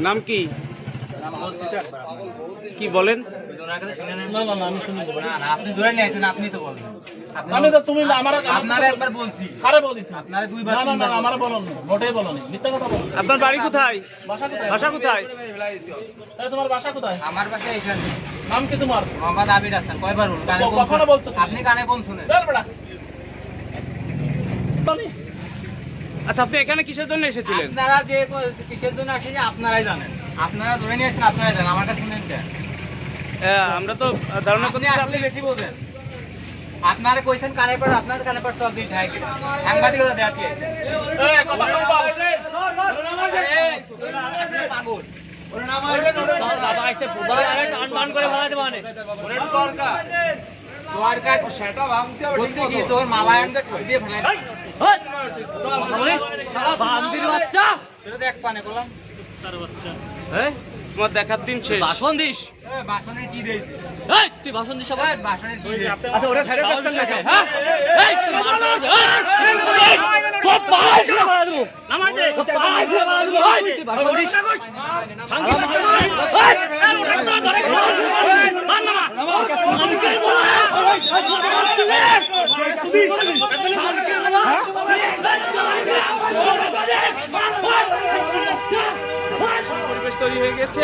নাম কি? কি বলেন? আপনি ধরে নিয়েছেন, আপনি তো বলেন। আমি তো তুমি আমার আপনারা একবার বলছি, কারে বলিস? আপনারা দুইবার না না না আমার বলুন, মোটেই বলনি, মিথ্যা কথা বলুন। আপনার বাড়ি কোথায়? বাসা কোথায়? বাসা কোথায়? তাই তোমার বাসা কোথায়? আমার পাশে এখানে নাম কি তোমার? মোহাম্মদ আবির হাসান। কয়বার বলুন? কানে কম কখনো বলছো তুমি? আপনি কানে কম শুনেন। ধর বেটা। বলি, আচ্ছা, আপনি এখানে কিসের জন্য এসেছিলেন? আপনারা যে কিসের জন্য আসেন আপনারাই জানেন। আপনারা ধরে নিয়েছেন, আপনারাই জানেন। আমার কাছে শুনেন কেন? আমরা তো ধারণা আপনি করছি আসলে বেশি বোঝেন। আপনারা কইছেন কানে পড়ে, আপনার কানে পড়ে সব দিন ঠাই কিনা সাংবাদিকতা দেখাতে আছে। এই কথা কম বল। পাগল। বাবা আসতে বাবা আরে টান টান করে মারাতে মানে দরকার সেটা ভাঙতে হবে। বলছি কি তোর মালায়নদের ঠই দিয়ে ফেলাই। বান্দির বাচ্চা তোরা দেখ পানে কলম। হ্যাঁ তোমার দেখার দিন শেষ। ভাষণ দিস বাসনে কি দিয়েছে? এই তুই ভাষণ দিস আবার বাসনে কি দিয়েছে? আচ্ছা, ওরা ছেড়ে যাচ্ছেন না কেন? হ্যাঁ এই তুই মার খুব পাঁচ মারা দেবো নামাজ দে খুব পাঁচ মারা দেবো তুই ভাষণ দিস পরিবেশ তৈরি হয়ে গেছে।